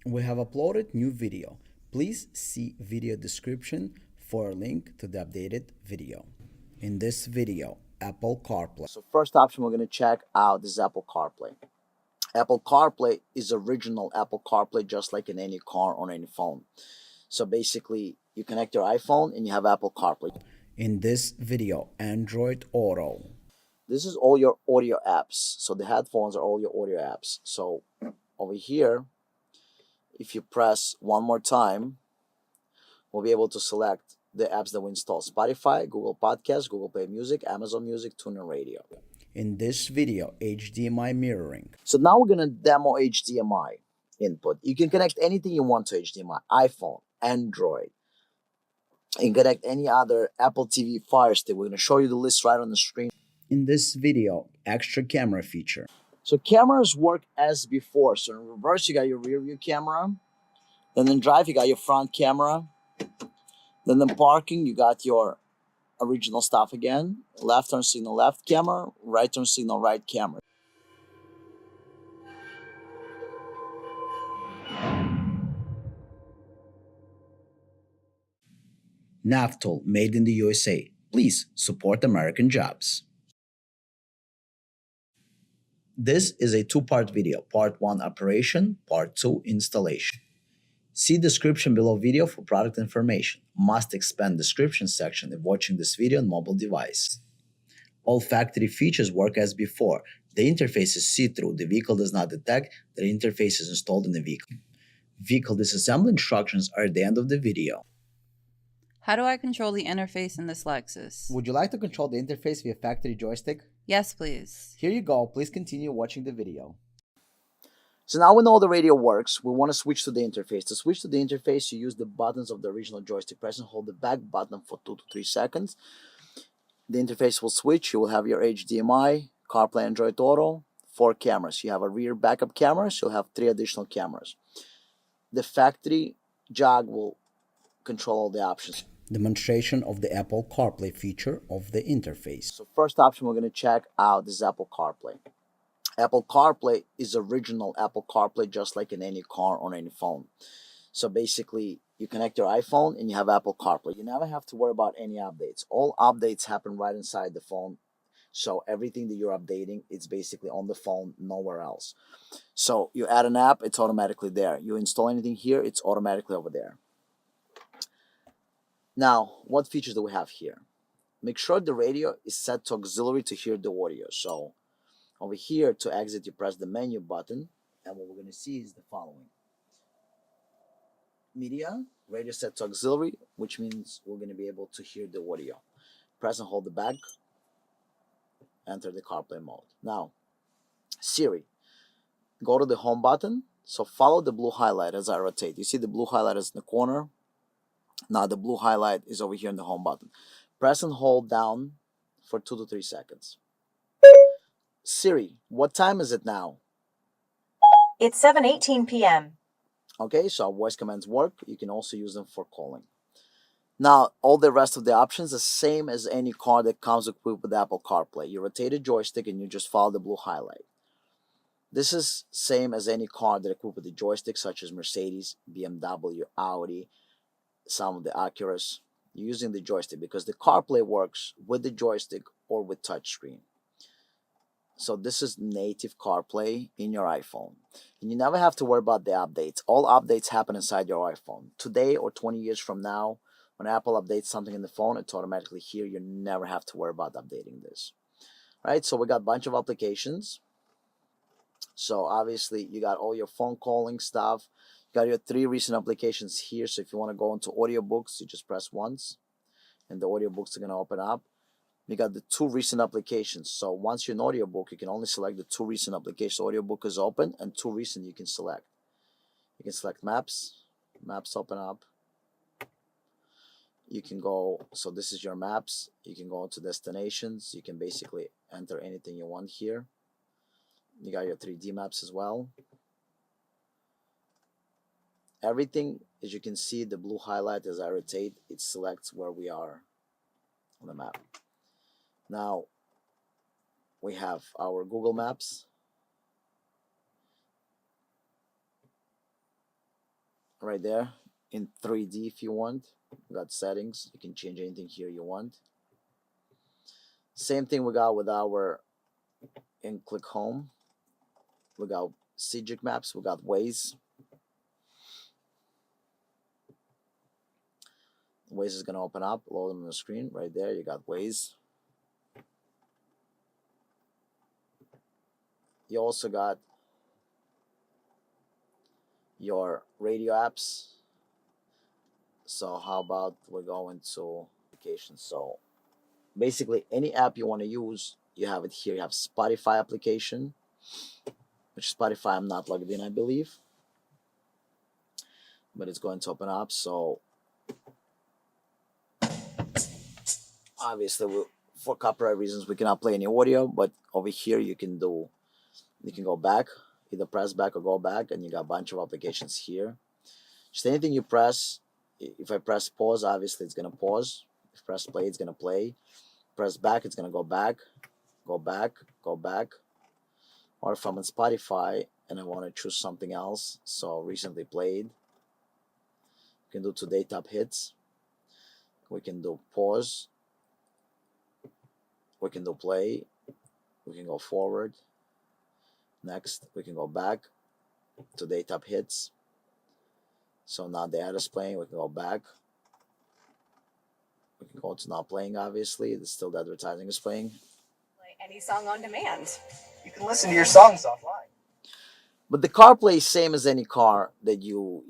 We have uploaded new video. Please see video description for a link to the updated video. In this video, Apple CarPlay. So first option we're going to check out is Apple CarPlay. Apple CarPlay is original Apple CarPlay just like in any car or any phone. So basically, you connect your iPhone and you have Apple CarPlay. In this video, Android Auto. This is all your audio apps. So the headphones are all your audio apps. So over here, if you press one more time, we'll be able to select the apps that we install: Spotify, Google Podcasts, Google Play Music, Amazon Music, TuneIn Radio. In this video, HDMI mirroring. So now we're going to demo HDMI input. You can connect anything you want to HDMI: iPhone, Android. You can connect any other Apple TV Fire Stick. We're going to show you the list right on the screen. In this video, extra camera feature. So cameras work as before. So in reverse, you got your rear view camera. Then in drive, you got your front camera. Then in parking, you got your original stuff again. Left turn signal, left camera. Right turn signal, right camera. Naftal, made in the USA. Please support American jobs. This is a two-part video. Part 1 operation, Part 2 installation. See description below video for product information. Must expand description section if watching this video on mobile device. All factory features work as before. The interface is see-through. The vehicle does not detect that the interface is installed in the vehicle. Vehicle disassembly instructions are at the end of the video. How do I control the interface in this Lexus? Would you like to control the interface via factory joystick? Yes, please. Here you go. Please continue watching the video. So now we know the radio works. We want to switch to the interface. To switch to the interface, you use the buttons of the original joystick. Press and hold the back button for 2 to 3 seconds. The interface will switch. You will have your HDMI, CarPlay, Android Auto, 4 cameras. You have a rear backup camera, so you'll have 3 additional cameras. The factory jog will control all the options. Demonstration of the Apple CarPlay feature of the interface. So first option we're going to check out is Apple CarPlay. Apple CarPlay is original Apple CarPlay just like in any car or any phone. So basically, you connect your iPhone and you have Apple CarPlay. You never have to worry about any updates. All updates happen right inside the phone. So everything that you're updating, it's basically on the phone, nowhere else. So you add an app, it's automatically there. You install anything here, it's automatically over there. Now, what features do we have here? Make sure the radio is set to auxiliary to hear the audio. So over here, to exit, you press the menu button, and what we're going to see is the following. Media, radio set to auxiliary, which means we're going to be able to hear the audio. Press and hold the back, enter the CarPlay mode. Now, Siri, go to the home button. So follow the blue highlight as I rotate. You see the blue highlight is in the corner. Now the blue highlight is over here in the home button. Press and hold down for 2 to 3 seconds. Siri, what time is it now? It's 7:18 p.m. Okay, so our voice commands work. You can also use them for calling. Now, all the rest of the options are the same as any car that comes equipped with Apple CarPlay. You rotate a joystick and you just follow the blue highlight. This is same as any car that equipped with a joystick, such as Mercedes, BMW, Audi, some of the Acuras. You're using the joystick because the CarPlay works with the joystick or with touchscreen. So this is native CarPlay in your iPhone. And you never have to worry about the updates. All updates happen inside your iPhone. Today or 20 years from now, when Apple updates something in the phone, it's automatically here. You never have to worry about updating this. All right, so we got a bunch of applications. So obviously, you got all your phone calling stuff. You got your 3 recent applications here. So if you want to go into audiobooks, you just press once, and the audiobooks are going to open up. You got the 2 recent applications. So once you're in audiobook, you can only select the 2 recent applications. Audiobook is open, and 2 recent you can select. You can select maps. Maps open up. You can go, so this is your maps. You can go into destinations. You can basically enter anything you want here. You got your 3D maps as well. Everything, as you can see, the blue highlight as I rotate, it selects where we are on the map. Now, we have our Google Maps. right there in 3D if you want. We got settings. You can change anything here you want. Same thing we got with our in click home. We got CGIC maps. We got Waze. Waze is going to open up, load them on the screen. Right there, you got Waze. You also got your radio apps. So how about we go into applications? So basically any app you want to use, you have it here. You have Spotify application, which Spotify I'm not logged in, I believe, but it's going to open up. So obviously for copyright reasons we cannot play any audio, but over here you can go back, either press back or go back, and you got a bunch of applications here. Just anything you press. If I press pause, obviously it's gonna pause. If I press play, it's gonna play. Press back, it's gonna go back, go back, go back. Or if I'm on Spotify and I want to choose something else, so recently played, we can do today top hits. We can do pause. We can do play. We can go forward. Next, we can go back. Today top hits. So now the ad is playing. We can go back. We can go to not playing. Obviously, it's still the advertising is playing. Play any song on demand. You can listen to your songs offline. But the CarPlay is same as any car that you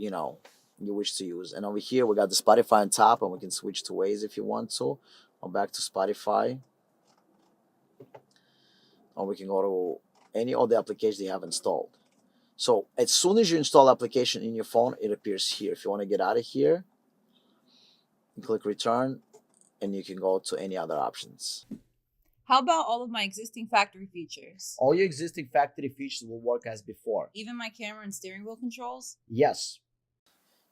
wish to use. And over here we got the Spotify on top, and we can switch to Waze if you want to. Or back to Spotify. Or we can go to any of the applications you have installed. So as soon as you install application in your phone, it appears here. If you want to get out of here, you click return, and you can go to any other options. How about all of my existing factory features? All your existing factory features will work as before. Even my camera and steering wheel controls? Yes.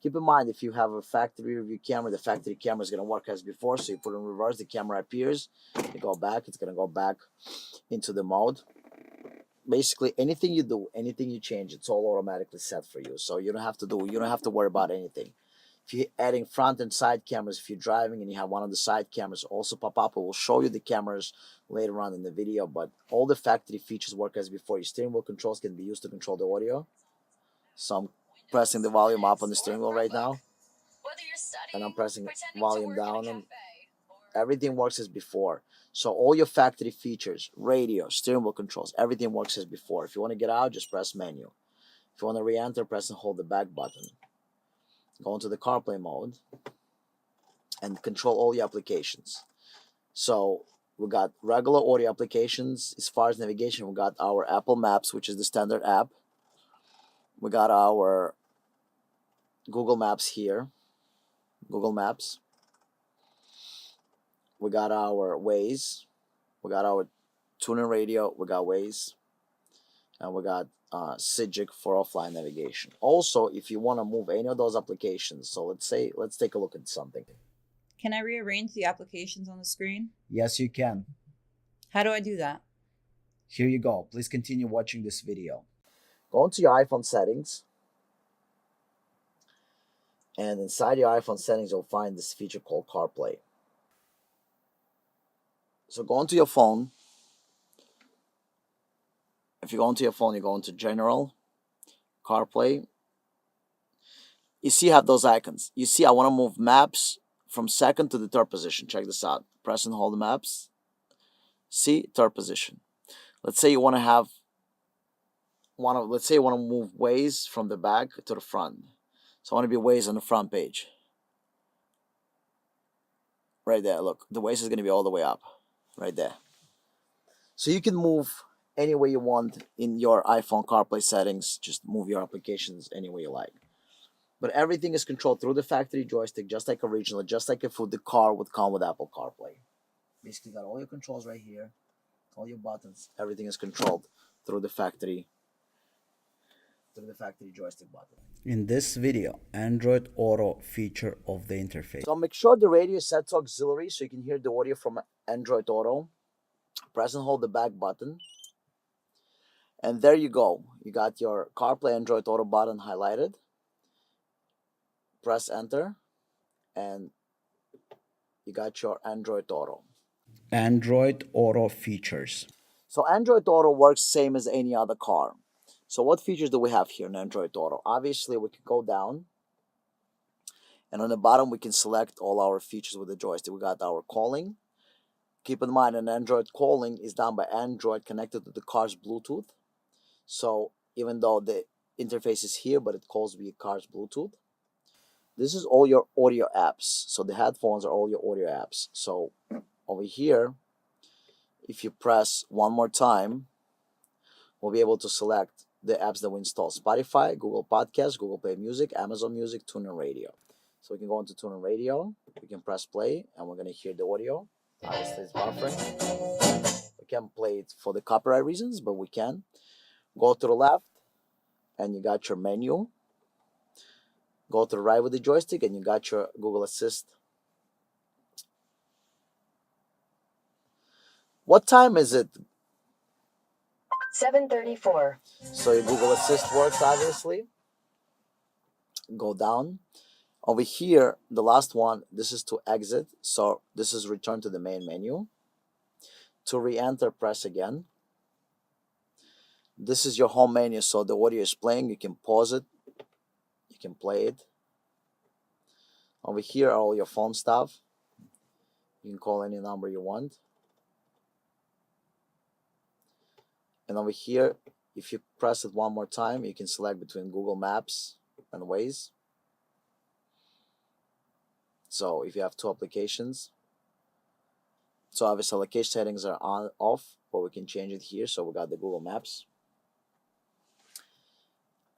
Keep in mind, if you have a factory review camera, the factory camera is going to work as before. So you put it in reverse, the camera appears. You go back, it's going to go back into the mode. Basically, anything you do, anything you change, it's all automatically set for you. So you don't have to worry about anything. If you're adding front and side cameras, if you're driving and you have one of the side cameras also pop up, it will show you the cameras later on in the video. But all the factory features work as before. Your steering wheel controls can be used to control the audio. So I'm pressing the volume up on the steering wheel right now, and I'm pressing volume down, and everything works as before. So all your factory features, radio, steering wheel controls, everything works as before. If you want to get out, just press menu. If you want to re-enter, press and hold the back button. Go into the CarPlay mode and control all your applications. So we got regular audio applications. As far as navigation, we got our Apple Maps, which is the standard app. We got our Google Maps here, Google Maps. We got our Waze. We got our TuneIn Radio. We got Waze. And we got CGIC for offline navigation. Also, if you want to move any of those applications, so let's take a look at something. Can I rearrange the applications on the screen? Yes, you can. How do I do that? Here you go. Please continue watching this video. Go into your iPhone settings. And inside your iPhone settings, you'll find this feature called CarPlay. So go into your phone. If you go into your phone, you go into General, CarPlay. You see you have those icons. You see I want to move maps from second to the third position. Check this out. Press and hold the maps. See, third position. Let's say you want to let's say you want to move Waze from the back to the front. So I want to be Waze on the front page. Right there, look. The Waze is going to be all the way up. Right there. So you can move any way you want in your iPhone CarPlay settings. Just move your applications any way you like. But everything is controlled through the factory joystick, just like original, just like if the car would come with Apple CarPlay. Basically, got all your controls right here, all your buttons. Everything is controlled through the factory joystick button. In this video, Android Auto feature of the interface. So make sure the radio is set to auxiliary so you can hear the audio from Android Auto. Press and hold the back button. And there you go. You got your CarPlay Android Auto button highlighted. press enter, and you got your Android Auto. Android Auto features. So Android Auto works same as any other car. So what features do we have here in Android Auto? Obviously, we can go down, and on the bottom we can select all our features with the joystick. We got our calling. Keep in mind, an Android calling is done by Android connected to the car's Bluetooth. So even though the interface is here, but it calls via car's Bluetooth. This is all your audio apps. So the headphones are all your audio apps. So over here, if you press one more time, we'll be able to select the apps that we install: Spotify, Google Podcasts, Google Play Music, Amazon Music, TuneIn Radio. So we can go into TuneIn Radio, we can press play, and we're going to hear the audio. Obviously, it's buffering. We can't play it for the copyright reasons, but we can. Go to the left, and you got your menu. Go to the right with the joystick, and you got your Google Assist. What time is it? 7:34. So your Google Assist works, obviously. Go down. Over here, the last one, this is to exit. So this is return to the main menu. To re-enter, press again. This is your home menu. So the audio is playing. You can pause it. You can play it. Over here are all your phone stuff. You can call any number you want. And over here, if you press it one more time, you can select between Google Maps and Waze. So if you have two applications, so obviously location settings are on off, but we can change it here. So we got the Google Maps.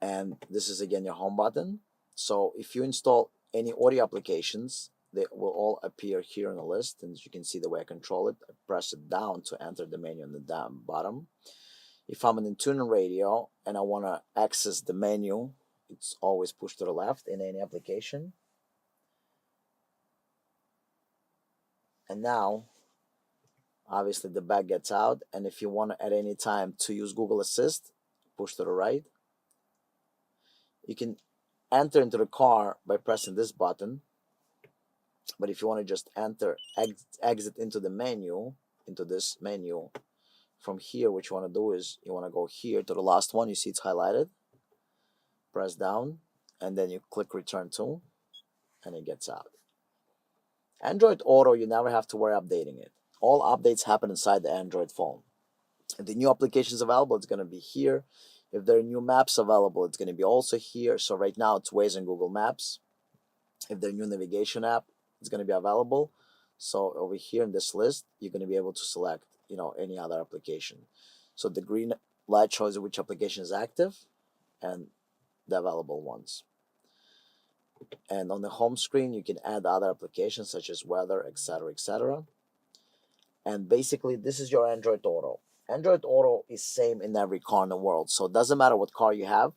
And this is again your home button. So if you install any audio applications, they will all appear here on the list. And as you can see the way I control it, I press it down to enter the menu on the down bottom. If I'm in TuneIn Radio and I want to access the menu, it's always pushed to the left in any application. And now, obviously, the back gets out. And if you want at any time to use Google Assist, push to the right. You can enter into the car by pressing this button. But if you want to just enter, exit into the menu, into this menu, from here, what you want to do is you want to go here to the last one. You see it's highlighted. Press down, and then you click return to, and it gets out. Android Auto, you never have to worry updating it. All updates happen inside the Android phone. If the new applications available, it's going to be here. If there are new maps available, it's going to be also here. So right now it's Waze and Google Maps. If there are new navigation app, it's going to be available. So over here in this list, you're going to be able to select, any other application. So the green light shows you which application is active and the available ones. And on the home screen, you can add other applications such as weather, etc., etc. And basically, this is your Android Auto. Android Auto is same in every car in the world. So it doesn't matter what car you have.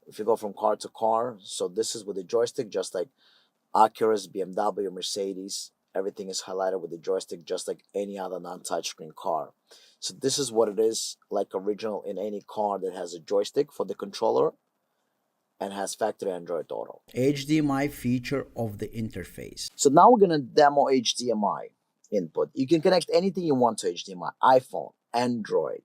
If you go from car to car, so this is with the joystick, just like Acura's, BMW, Mercedes. Everything is highlighted with the joystick, just like any other non-touchscreen car. So this is what it is like original in any car that has a joystick for the controller and has factory Android Auto. HDMI feature of the interface. So now we're gonna demo HDMI input. You can connect anything you want to HDMI: iPhone, Android.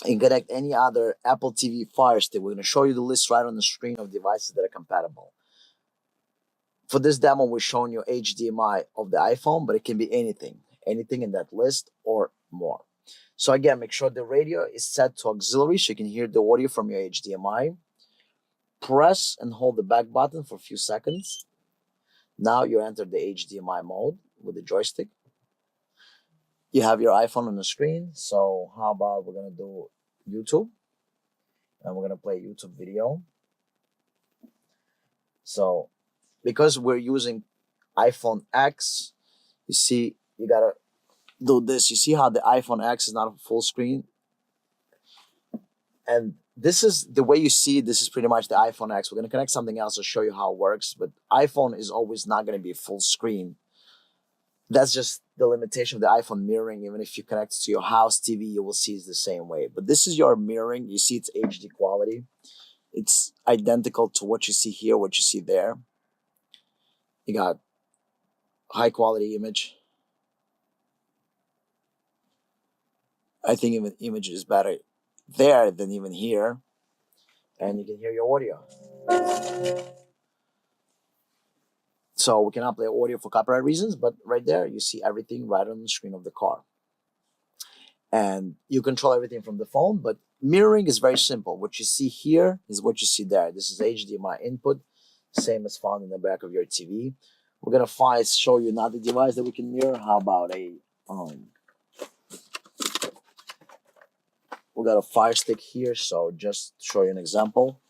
You can connect any other Apple TV Fire Stick. We're gonna show you the list right on the screen of devices that are compatible. For this demo, we're showing you HDMI of the iPhone, but it can be anything in that list or more. So again, make sure the radio is set to auxiliary so you can hear the audio from your HDMI. Press and hold the back button for a few seconds. Now you enter the HDMI mode with the joystick. You have your iPhone on the screen. So how about we're going to do YouTube, and we're going to play YouTube video. So because we're using iPhone X, you see, you got to do this. You see how the iPhone X is not a full screen? And this is the way you see, this is pretty much the iPhone X. We're going to connect something else to show you how it works, but iPhone is always not going to be full screen. That's just the limitation of the iPhone mirroring. Even if you connect it to your house TV, you will see it's the same way. But this is your mirroring. You see it's HD quality. It's identical to what you see here, what you see there. You got high quality image. I think even image is better there than even here. And you can hear your audio. So we cannot play audio for copyright reasons, but right there you see everything right on the screen of the car. And you control everything from the phone, but mirroring is very simple. What you see here is what you see there. This is HDMI input, same as found in the back of your TV. We're gonna show you another device that we can mirror. How about we got a Fire Stick here, so just show you an example.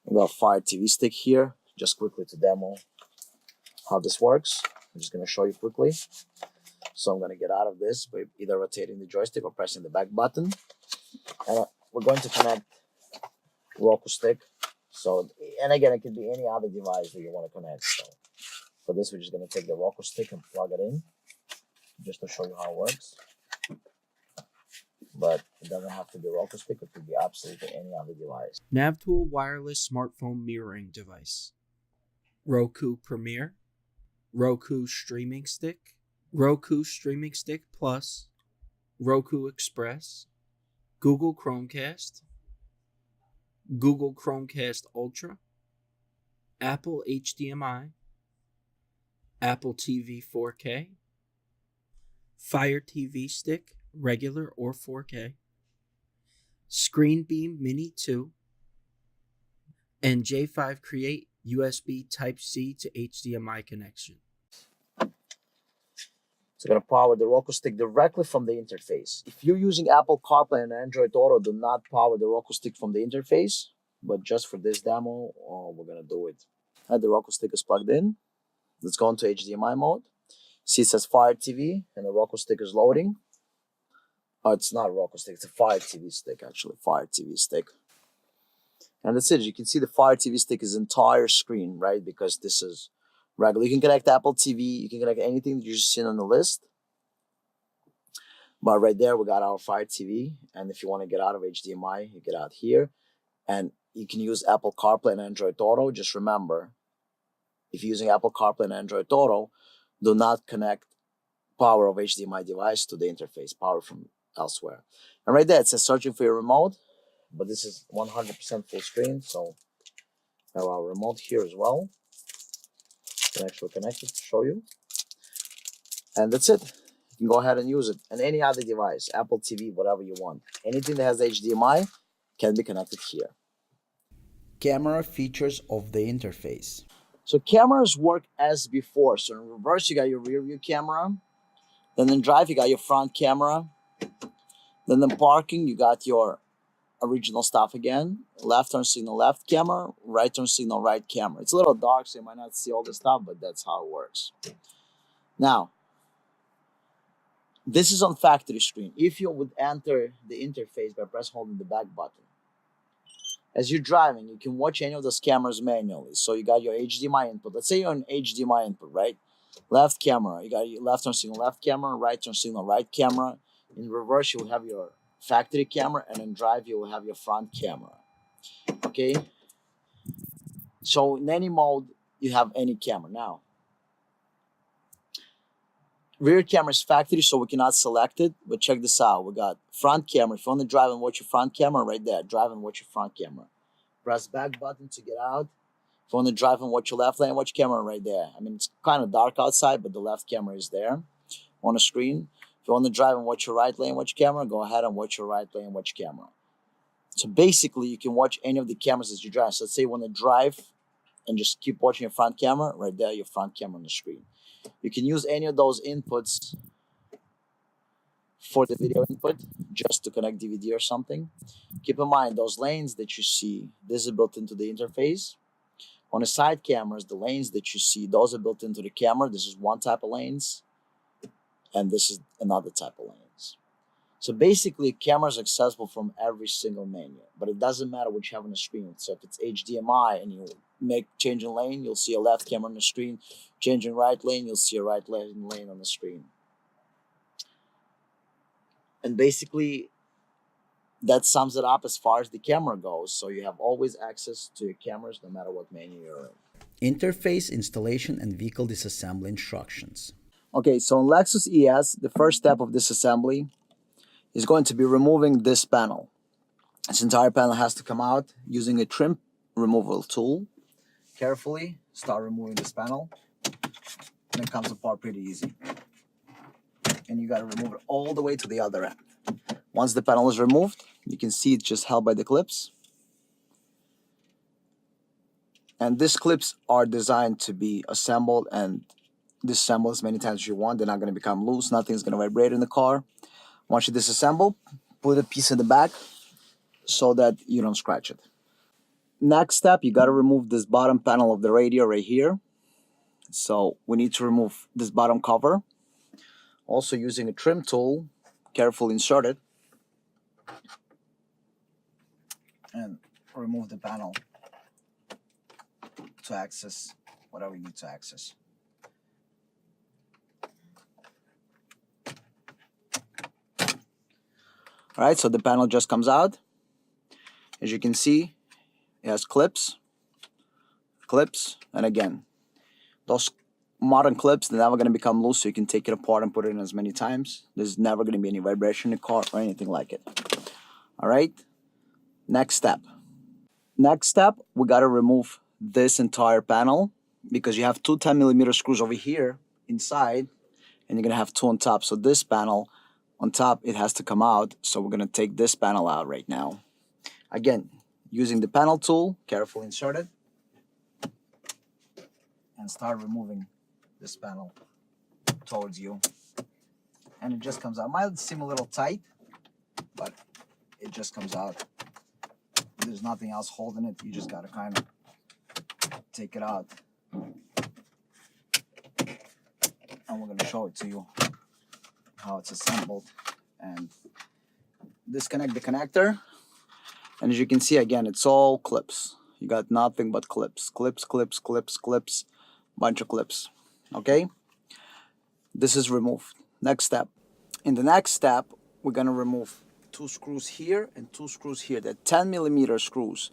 We got a Fire TV Stick here, just quickly to demo how this works. I'm just gonna show you quickly. So I'm gonna get out of this by either rotating the joystick or pressing the back button. And we're going to connect Roku stick. So, and again, it could be any other device that you want to connect. So for this, we're just gonna take the Roku stick and plug it in, just to show you how it works. But it doesn't have to be a Roku stick, it could be absolutely any other device. Navtool wireless smartphone mirroring device. Roku Premiere. Roku Streaming Stick. Roku Streaming Stick Plus. Roku Express. Google Chromecast. Google Chromecast Ultra. Apple HDMI. Apple TV 4K. Fire TV Stick, regular or 4K. ScreenBeam Mini 2. And J5 Create USB Type-C to HDMI connection. It's going to power the Roku stick directly from the interface. If you're using Apple CarPlay and Android Auto, do not power the Roku stick from the interface. But just for this demo, we're going to do it. And the Roku stick is plugged in. Let's go into HDMI mode. See, it says Fire TV, and the Roku stick is loading. Oh, it's not a Roku stick. It's a Fire TV stick, actually. Fire TV stick. And that's it. You can see the Fire TV stick is entire screen, right? Because this is regular. You can connect Apple TV. You can connect anything that you've seen on the list. But right there, we got our Fire TV. And if you want to get out of HDMI, you get out here. And you can use Apple CarPlay and Android Auto. Just remember, if you're using Apple CarPlay and Android Auto, do not connect power of HDMI device to the interface, power from elsewhere. And right there, it says searching for your remote. But this is 100% full screen. So I have our remote here as well. You can actually connect it to show you. And that's it. You can go ahead and use it. And any other device, Apple TV, whatever you want. Anything that has HDMI can be connected here. Camera features of the interface. So cameras work as before. So in reverse, you got your rear view camera. Then in drive, you got your front camera. Then in parking, you got your original stuff again. Left turn signal, left camera. Right turn signal, right camera. It's a little dark, so you might not see all the stuff, but that's how it works. Now, this is on factory screen. If you would enter the interface by press holding the back button, as you're driving, you can watch any of those cameras manually. So you got your HDMI input. Let's say you're on HDMI input, right? Left camera, you got your left turn signal, left camera. Right turn signal, right camera. In reverse, you will have your factory camera, and in drive, you will have your front camera. Okay? So in any mode, you have any camera. Now, rear camera is factory, so we cannot select it. But check this out. We got front camera. If you want to drive and watch your front camera, right there. Drive and watch your front camera. Press back button to get out. If you want to drive and watch your left lane, watch camera right there. I mean, it's kind of dark outside, but the left camera is there on the screen. If you want to drive and watch your right lane, watch camera, go ahead and watch your right lane, watch camera. So basically, you can watch any of the cameras as you drive. So let's say you want to drive and just keep watching your front camera, right there, your front camera on the screen. You can use any of those inputs for the video input, just to connect DVD or something. Keep in mind, those lanes that you see, this is built into the interface. On the side cameras, the lanes that you see, those are built into the camera. This is one type of lanes, and this is another type of lanes. So basically, cameras are accessible from every single menu, but it doesn't matter what you have on the screen. So if it's HDMI and you changing lane, you'll see a left camera on the screen. Changing right lane, you'll see a right lane on the screen. And basically, That sums it up as far as the camera goes. So you have always access to your cameras no matter what menu you're in. Interface installation and vehicle disassembly instructions. Okay, so in Lexus ES, the first step of this assembly is going to be removing this panel. This entire panel has to come out using a trim removal tool. Carefully start removing this panel, and it comes apart pretty easy. And you got to remove it all the way to the other end. Once the panel is removed, you can see it's just held by the clips. And these clips are designed to be assembled and disassembled as many times as you want. They're not going to become loose. Nothing's going to vibrate in the car. Once you disassemble, put a piece in the back so that you don't scratch it. Next step, you got to remove this bottom panel of the radio right here. So we need to remove this bottom cover. Also using a trim tool, carefully insert it and remove the panel to access whatever you need to access. All right, so the panel just comes out. As you can see, it has clips, and again, those modern clips, they're never going to become loose, so you can take it apart and put it in as many times. There's never going to be any vibration in the car or anything like it. All right, next step. Next step, we got to remove this entire panel because you have two 10mm screws over here inside, and you're going to have two on top. So this panel on top, it has to come out. So we're going to take this panel out right now. Again, using the panel tool, carefully insert it and start removing this panel towards you. And it just comes out. It might seem a little tight, but it just comes out. There's nothing else holding it. You just got to kind of take it out. And we're going to show it to you how it's assembled. And disconnect the connector. And as you can see, again, it's all clips. You got nothing but clips. Clips, clips, clips, clips. Bunch of clips. Okay? This is removed. Next step. In the next step, we're going to remove two screws here and two screws here. They're 10mm screws.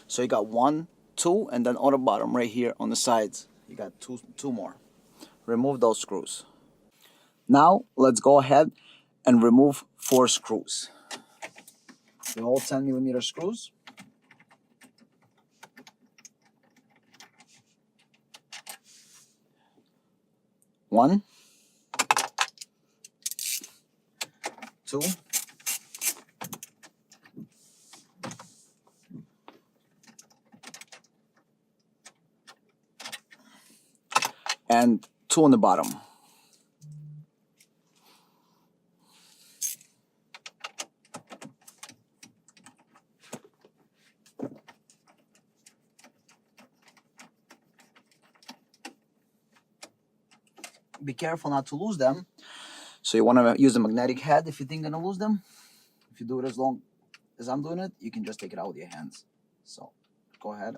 So you got 1, 2, and then on the bottom right here on the sides, you got two more. Remove those screws. Now, let's go ahead and remove 4 screws. The whole 10mm screws. One, 2, and 2 on the bottom. Be careful not to lose them. So you want to use a magnetic head if you think you're going to lose them. If you do it as long as I'm doing it, you can just take it out with your hands. So go ahead.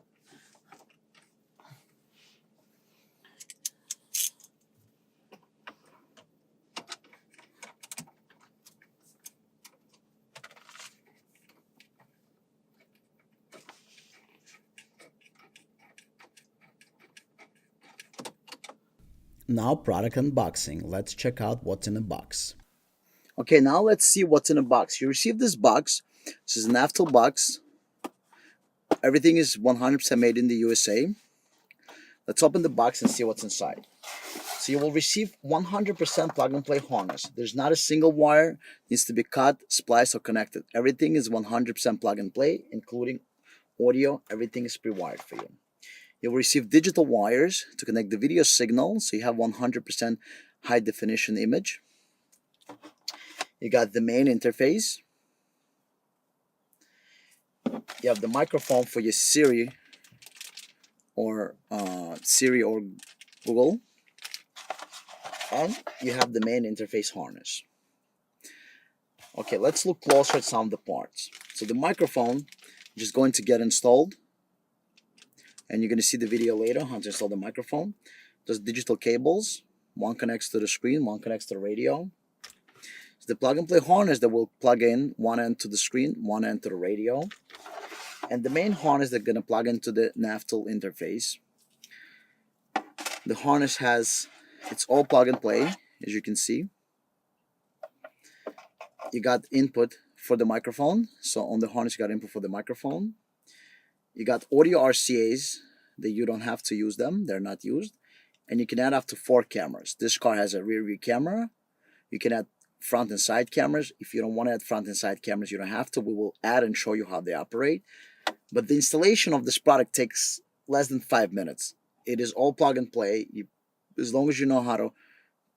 Now product unboxing. Let's check out what's in the box. Okay, now let's see what's in the box. You received this box. This is an after box. Everything is 100% made in the USA. Let's open the box and see what's inside. So you will receive 100% plug and play harness. There's not a single wire needs to be cut, spliced, or connected. Everything is 100% plug and play, including audio. Everything is pre-wired for you. You'll receive digital wires to connect the video signal, so you have 100% high definition image. You got the main interface. You have the microphone for your Siri or Google, and you have the main interface harness. Okay, let's look closer at some of the parts. So the microphone is just going to get installed, and you're going to see the video later how to install the microphone. There's digital cables. One connects to the screen, one connects to the radio. It's the plug-and-play harness that will plug in one end to the screen, one end to the radio. And the main harness that's going to plug into the nav tool interface. The harness it's all plug-and-play, as you can see. You got input for the microphone. So on the harness, you got input for the microphone. You got audio RCAs that you don't have to use them. They're not used. And you can add up to 4 cameras. This car has a rear view camera. You can add front and side cameras. If you don't want to add front and side cameras, you don't have to. We will add and show you how they operate. But the installation of this product takes less than 5 minutes. It is all plug and play. As long as you know how to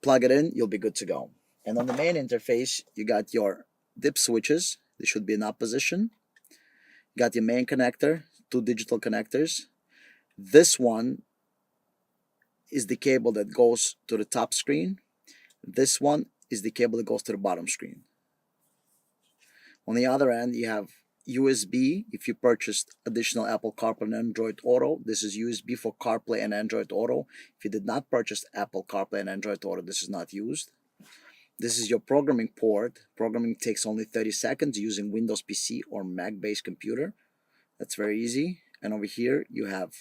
plug it in, you'll be good to go. And on the main interface, you got your dip switches. They should be in up position. You got your main connector, 2 digital connectors. This one is the cable that goes to the top screen. This one is the cable that goes to the bottom screen. On the other end, you have USB. If you purchased additional Apple CarPlay and Android Auto, this is USB for CarPlay and Android Auto. If you did not purchase Apple CarPlay and Android Auto, this is not used. This is your programming port. Programming takes only 30 seconds using Windows PC or Mac-based computer. That's very easy. And over here, you have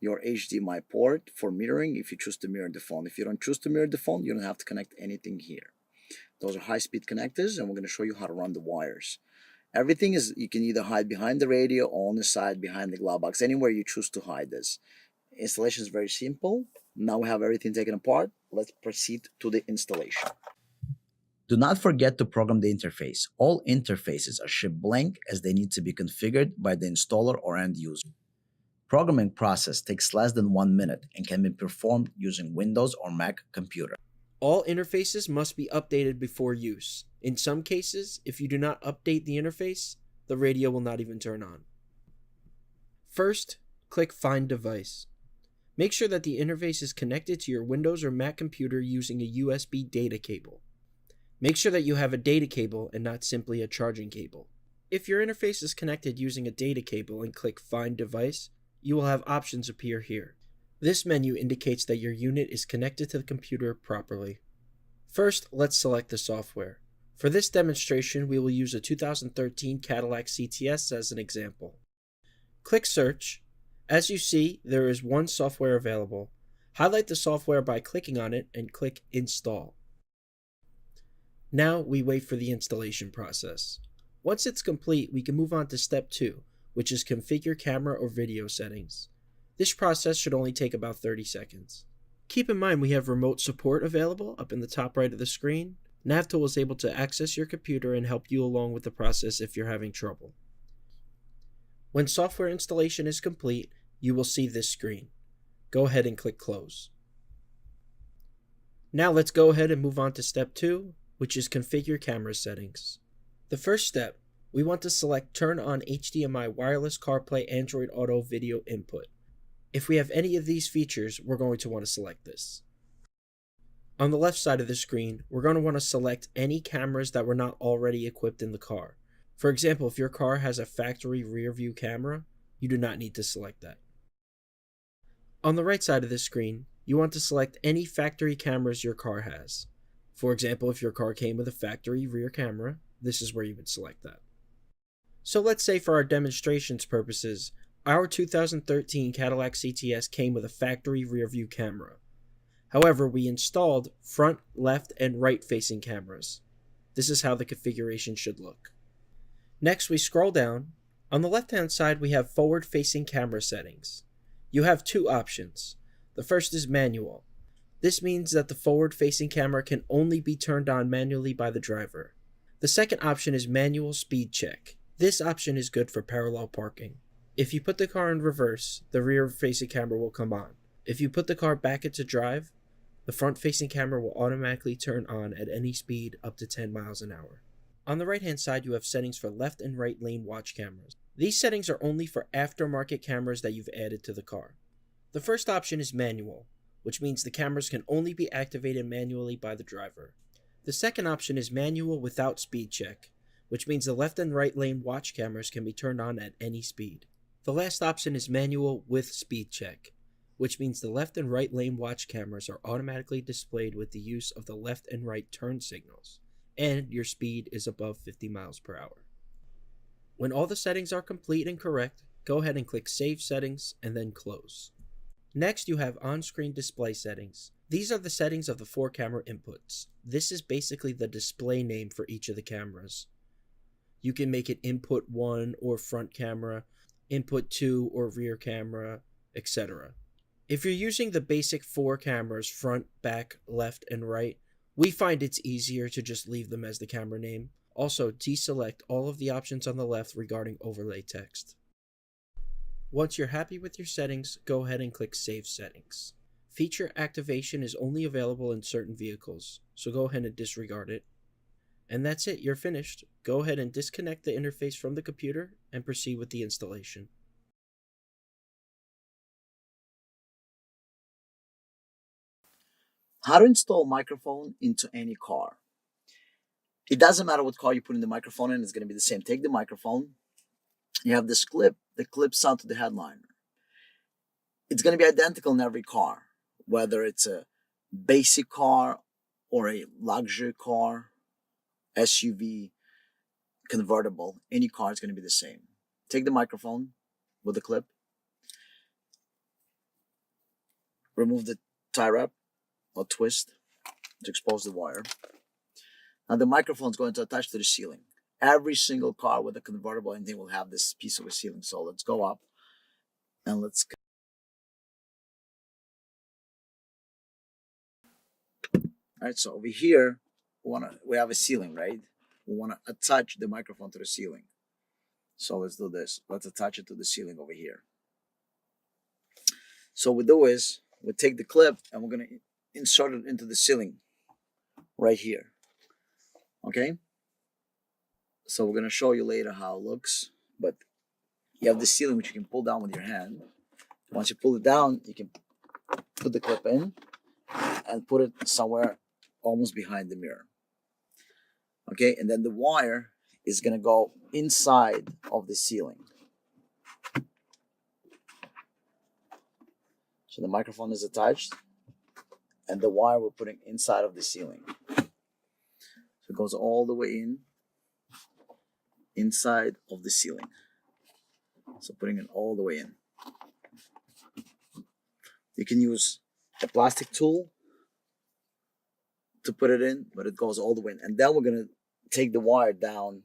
your HDMI port for mirroring if you choose to mirror the phone. If you don't choose to mirror the phone, you don't have to connect anything here. Those are high-speed connectors, and we're going to show you how to run the wires. Everything is, you can either hide behind the radio or on the side behind the glove box, anywhere you choose to hide this. Installation is very simple. Now we have everything taken apart. Let's proceed to the installation. Do not forget to program the interface. All interfaces are shipped blank as they need to be configured by the installer or end user. Programming process takes less than 1 minute and can be performed using Windows or Mac computer. All interfaces must be updated before use. In some cases, if you do not update the interface, the radio will not even turn on. First, click Find Device. Make sure that the interface is connected to your Windows or Mac computer using a USB data cable. Make sure that you have a data cable and not simply a charging cable. If your interface is connected using a data cable and click Find Device, you will have options appear here. This menu indicates that your unit is connected to the computer properly. First, let's select the software. For this demonstration, we will use a 2013 Cadillac CTS as an example. Click Search. As you see, there is one software available. Highlight the software by clicking on it and click Install. Now we wait for the installation process. Once it's complete, we can move on to step 2, which is configure camera or video settings. This process should only take about 30 seconds. Keep in mind we have remote support available up in the top right of the screen. NavTool is able to access your computer and help you along with the process if you're having trouble. When software installation is complete, you will see this screen. Go ahead and click Close. Now let's go ahead and move on to step 2, which is configure camera settings. The first step, we want to select Turn on HDMI Wireless CarPlay Android Auto Video Input. If we have any of these features, we're going to want to select this. On the left side of the screen, we're going to want to select any cameras that were not already equipped in the car. For example, if your car has a factory rear view camera, you do not need to select that. On the right side of the screen, you want to select any factory cameras your car has. For example, if your car came with a factory rear camera, this is where you would select that. So let's say for our demonstrations purposes, our 2013 Cadillac CTS came with a factory rear view camera. However, we installed front, left, and right facing cameras. This is how the configuration should look. Next, we scroll down. On the left-hand side, we have forward-facing camera settings. You have 2 options. The first is manual. This means that the forward-facing camera can only be turned on manually by the driver. The second option is manual speed check. This option is good for parallel parking. If you put the car in reverse, the rear-facing camera will come on. If you put the car back into drive, the front-facing camera will automatically turn on at any speed up to 10 miles an hour. On the right-hand side, you have settings for left and right lane watch cameras. These settings are only for aftermarket cameras that you've added to the car. The first option is manual, which means the cameras can only be activated manually by the driver. The second option is manual without speed check, which means the left and right lane watch cameras can be turned on at any speed. The last option is manual with speed check, which means the left and right lane watch cameras are automatically displayed with the use of the left and right turn signals. and your speed is above 50 miles per hour. When all the settings are complete and correct, go ahead and click Save Settings and then Close. Next, you have on-screen display settings. These are the settings of the 4 camera inputs. This is basically the display name for each of the cameras. You can make it input 1 or front camera, input 2 or rear camera, etc. If you're using the basic 4 cameras, front, back, left, and right, we find it's easier to just leave them as the camera name. Also, deselect all of the options on the left regarding overlay text. Once you're happy with your settings, go ahead and click Save Settings. Feature activation is only available in certain vehicles, so go ahead and disregard it. And that's it, you're finished. Go ahead and disconnect the interface from the computer and proceed with the installation. How to install microphone into any car. It doesn't matter what car you put in the microphone in, it's going to be the same. Take the microphone, you have this clip that clips onto the headliner. It's going to be identical in every car, whether it's a basic car or a luxury car, SUV, convertible. Any car is going to be the same. Take the microphone with the clip, remove the tie wrap or twist to expose the wire. Now the microphone is going to attach to the ceiling. Every single car with a convertible engine will have this piece of a ceiling. So let's go up and let's. All right, so over here, we have a ceiling, right? We want to attach the microphone to the ceiling. So let's do this. Let's attach it to the ceiling over here. So what we do is we take the clip and we're going to insert it into the ceiling right here. Okay? So we're going to show you later how it looks. But you have the ceiling which you can pull down with your hand. Once you pull it down, you can put the clip in and put it somewhere almost behind the mirror. Okay? And then the wire is going to go inside of the ceiling. So the microphone is attached and the wire we're putting inside of the ceiling. So it goes all the way inside of the ceiling. So putting it all the way in. You can use a plastic tool to put it in, but it goes all the way in. And then we're going to take the wire down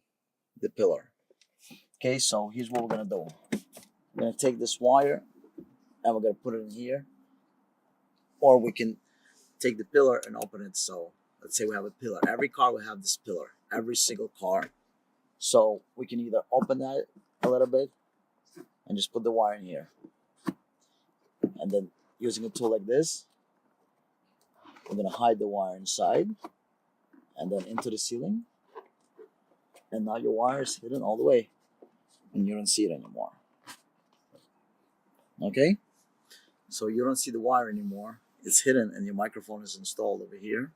the pillar. Okay, so here's what we're going to do. We're going to take this wire and we're going to put it in here. Or we can take the pillar and open it. So let's say we have a pillar. Every car will have this pillar. Every single car. So we can either open that a little bit and just put the wire in here. And then using a tool like this, we're going to hide the wire inside and then into the ceiling. And now your wire is hidden all the way and you don't see it anymore. Okay? So you don't see the wire anymore. It's hidden and your microphone is installed over here.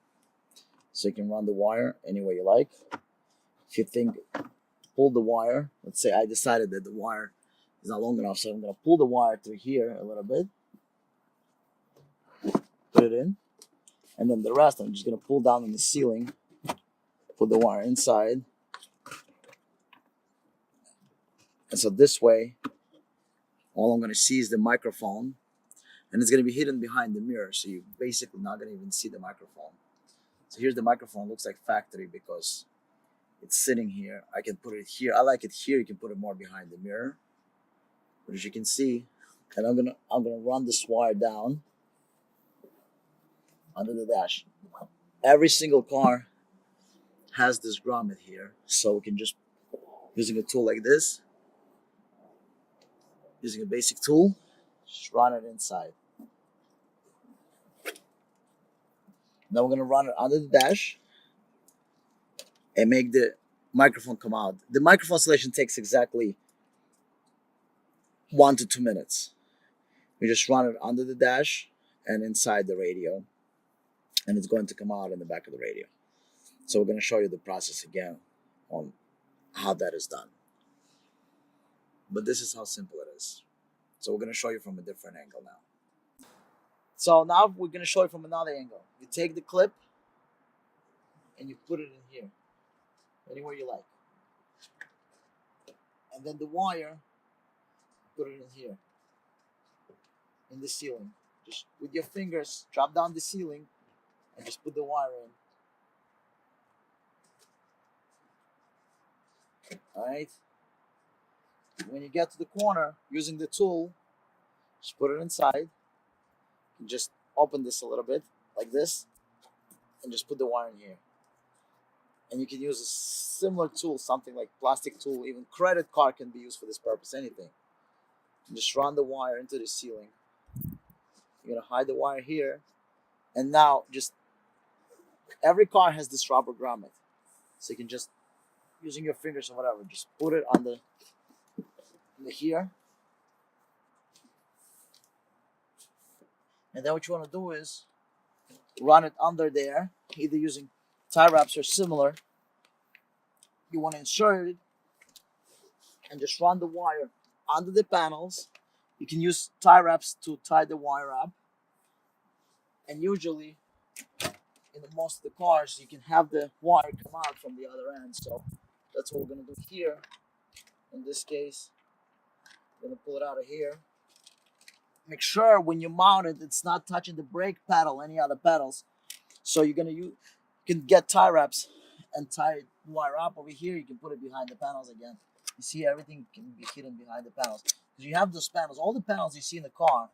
So you can run the wire any way you like. If you think, pull the wire. Let's say I decided that the wire is not long enough, so I'm going to pull the wire through here a little bit. Put it in. And then the rest I'm just going to pull down on the ceiling. Put the wire inside. And so this way, all I'm going to see is the microphone. And it's going to be hidden behind the mirror. So you're basically not going to even see the microphone. So here's the microphone. It looks like factory because it's sitting here. I can put it here. I like it here. You can put it more behind the mirror. But as you can see, and I'm gonna run this wire down under the dash. Every single car has this grommet here. So we can just, using a tool like this, using a basic tool, just run it inside. Now we're going to run it under the dash and make the microphone come out. The microphone installation takes exactly 1 to 2 minutes. We just run it under the dash and inside the radio, and it's going to come out in the back of the radio. So we're going to show you the process again on how that is done. But this is how simple it is. So we're going to show you from a different angle now. So now we're going to show you from another angle. You take the clip and you put it in here. anywhere you like. And then the wire, put it in here, in the ceiling. Just with your fingers, drop down the ceiling and just put the wire in. Alright? When you get to the corner, using the tool, just put it inside. And just open this a little bit, like this, and just put the wire in here. And you can use a similar tool, something like plastic tool, even credit card can be used for this purpose, anything. And just run the wire into the ceiling. You're gonna hide the wire here. And now just, every car has this rubber grommet. So you can just, using your fingers or whatever, just put it on the here. And then what you want to do is run it under there, either using tie wraps or similar. You want to insert it and just run the wire under the panels. You can use tie wraps to tie the wire up. And usually, in most of the cars, you can have the wire come out from the other end. So that's what we're going to do here. In this case, I'm going to pull it out of here. Make sure when you mount it, it's not touching the brake pedal, any other pedals. So you're gonna you can get tie wraps and tie the wire up over here. You can put it behind the panels again. You see, everything can be hidden behind the panels. Because you have those panels, all the panels you see in the car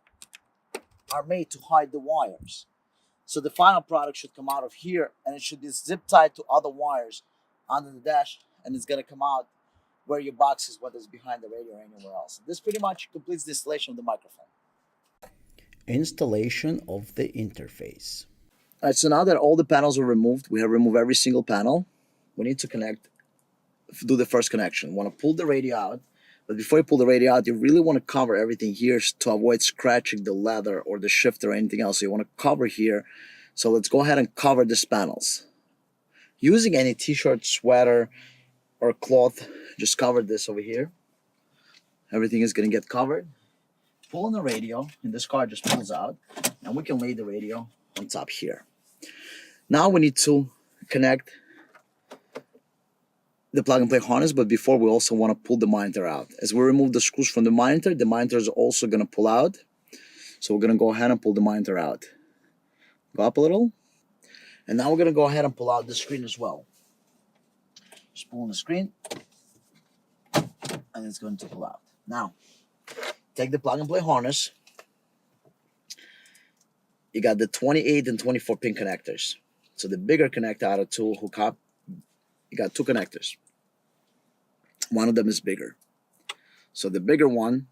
are made to hide the wires. So the final product should come out of here, and it should be zip tied to other wires under the dash, and it's gonna come out where your box is, whether it's behind the radio or anywhere else. This pretty much completes the installation of the microphone. Installation of the interface. All right, so now that all the panels are removed, we have removed every single panel. We need to do the first connection. Want to pull the radio out, but before you pull the radio out, you really want to cover everything here to avoid scratching the leather or the shifter or anything else. So you want to cover here. So let's go ahead and cover these panels. Using any t-shirt, sweater, or cloth, just cover this over here. Everything is going to get covered. Pull on the radio, and this car just pulls out, and we can lay the radio on top here. Now we need to connect the plug and play harness, but before we also want to pull the monitor out. As we remove the screws from the monitor is also going to pull out. So we're going to go ahead and pull the monitor out. Go up a little. And now we're going to go ahead and pull out the screen as well. Just pull on the screen, and it's going to pull out. Now, take the plug and play harness. You got the 28 and 24 pin connectors. So the bigger connector out of two hook up, you got two connectors. One of them is bigger. So the bigger one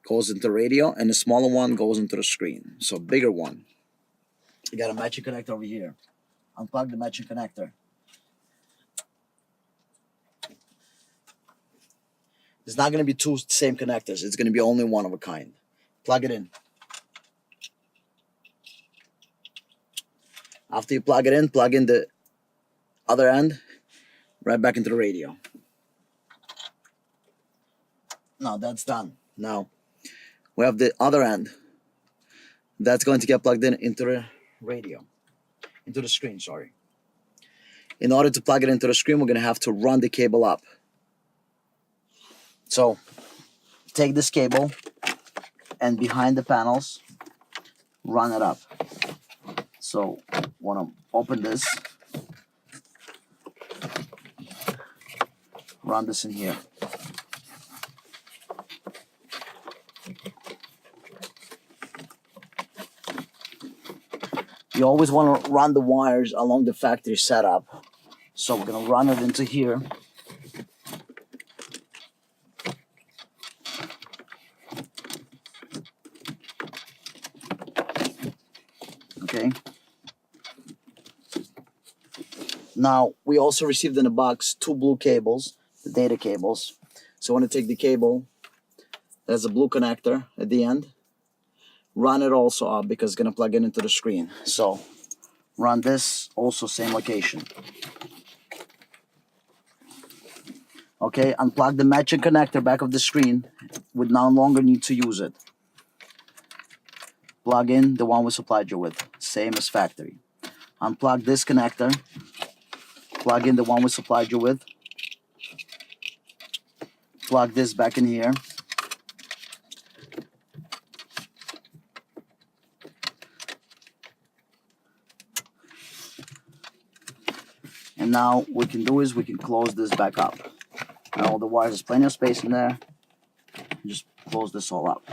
goes into radio, and the smaller one goes into the screen. So bigger one. You got a matching connector over here. Unplug the matching connector. It's not going to be two same connectors. It's going to be only one of a kind. Plug it in. After you plug it in, plug in the other end right back into the radio. Now that's done. Now we have the other end that's going to get plugged in into the radio, into the screen, sorry. In order to plug it into the screen, we're going to have to run the cable up. So take this cable and behind the panels, run it up. So want to open this, run this in here. You always want to run the wires along the factory setup. So we're going to run it into here. Okay. Now, we also received in a box two blue cables, the data cables. So I want to take the cable, there's a blue connector at the end, run it also up because it's going to plug it into the screen. So run this, also same location. Okay, unplug the matching connector back of the screen. We no longer need to use it. Plug in the one we supplied you with, same as factory. Unplug this connector. Plug in the one we supplied you with. Plug this back in here. And now what we can do is we can close this back up. And all the wires, there's plenty of space in there. Just close this all up.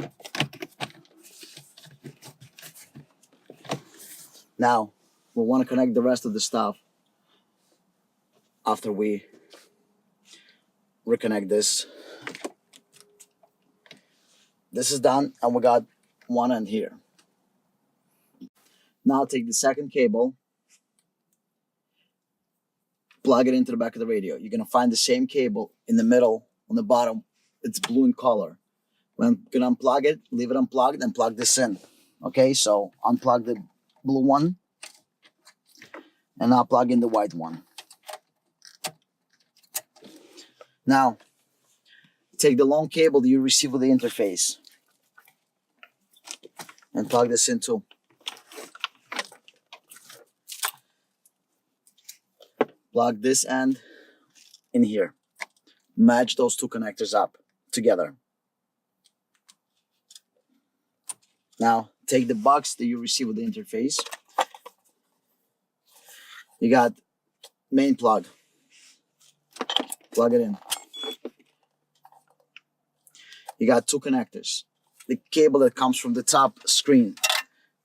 Now, we want to connect the rest of the stuff after we reconnect this. This is done, and we got one end here. Now take the second cable, plug it into the back of the radio. You're going to find the same cable in the middle, on the bottom. It's blue in color. When you're going to unplug it, leave it unplugged, and plug this in. Okay, so unplug the blue one, and now plug in the white one. Now, take the long cable that you receive with the interface and plug this in too. Plug this end in here. Match those two connectors up together. Now, take the box that you receive with the interface. You got main plug. Plug it in. You got two connectors. The cable that comes from the top screen.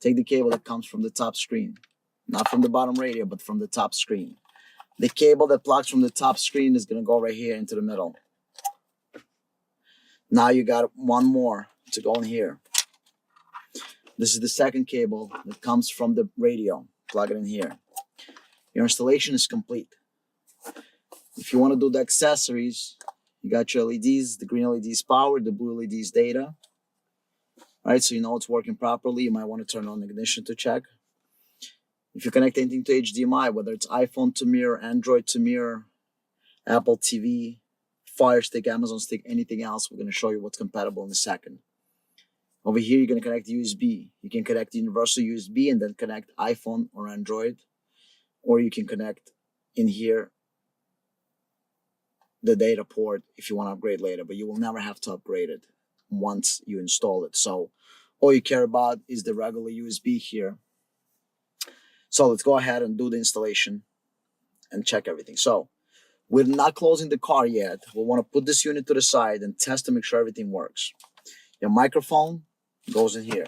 Take the cable that comes from the top screen. Not from the bottom radio, but from the top screen. The cable that plugs from the top screen is going to go right here into the middle. Now you got one more to go in here. This is the second cable that comes from the radio. Plug it in here. Your installation is complete. If you want to do the accessories, you got your LEDs. The green LED is power, the blue LED is data. All right, so you know it's working properly. You might want to turn on the ignition to check. If you connect anything to HDMI, whether it's iPhone to mirror, Android to mirror, Apple TV, Fire Stick, Amazon Stick, anything else, we're going to show you what's compatible in a second. Over here, you're going to connect USB. You can connect universal USB and then connect iPhone or Android. Or you can connect in here the data port if you want to upgrade later, but you will never have to upgrade it once you install it. So all you care about is the regular USB here. So let's go ahead and do the installation and check everything. So we're not closing the car yet. We want to put this unit to the side and test to make sure everything works. Your microphone goes in here.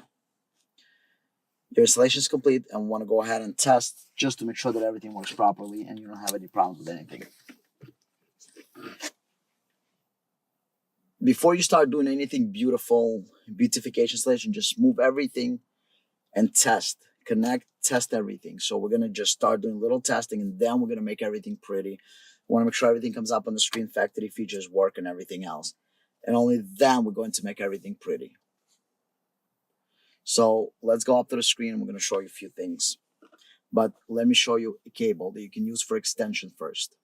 Your installation is complete, and we want to go ahead and test just to make sure that everything works properly and you don't have any problems with anything. Before you start doing anything beautiful, beautification installation, just move everything and test. Connect, test everything. So we're going to just start doing little testing, and then we're going to make everything pretty. We want to make sure everything comes up on the screen, factory features work and everything else. And only then we're going to make everything pretty. So let's go up to the screen and we're going to show you a few things. But let me show you a cable that you can use for extension first.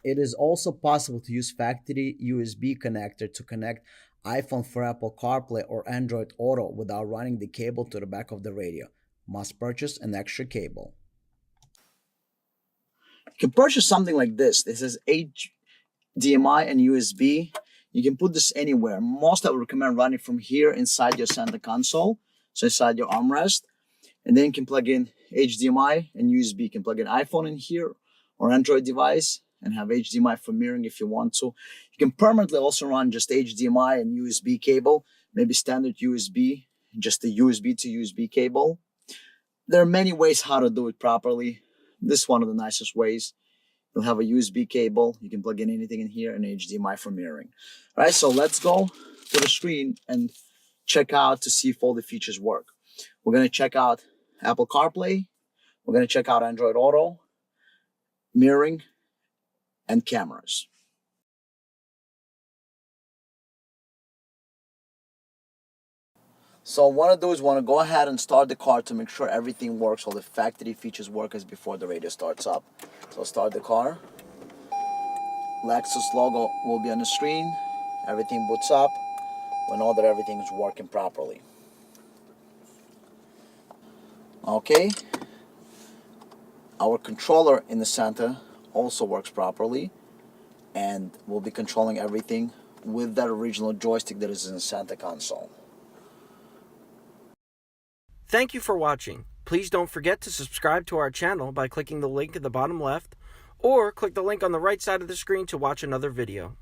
It is also possible to use factory USB connector to connect iPhone for Apple CarPlay or Android Auto without running the cable to the back of the radio. Must purchase an extra cable. You can purchase something like this. This is HDMI and USB. You can put this anywhere. Most I would recommend running from here inside your center console, so inside your armrest. And then you can plug in HDMI and USB. You can plug an iPhone in here or Android device and have HDMI for mirroring if you want to. You can permanently also run just HDMI and USB cable, maybe standard USB, just a USB to USB cable. There are many ways how to do it properly. This is one of the nicest ways. You'll have a USB cable. You can plug in anything in here and HDMI for mirroring. All right, so let's go to the screen and check out to see if all the features work. We're going to check out Apple CarPlay. We're going to check out Android Auto, mirroring, and cameras. So what I want to do is want to go ahead and start the car to make sure everything works, all the factory features work as before the radio starts up. So start the car. Lexus logo will be on the screen. Everything boots up. We know that everything is working properly. Okay. Our controller in the center also works properly, and we'll be controlling everything with that original joystick that is in the center console. Thank you for watching. Please don't forget to subscribe to our channel by clicking the link at the bottom left, or click the link on the right side of the screen to watch another video.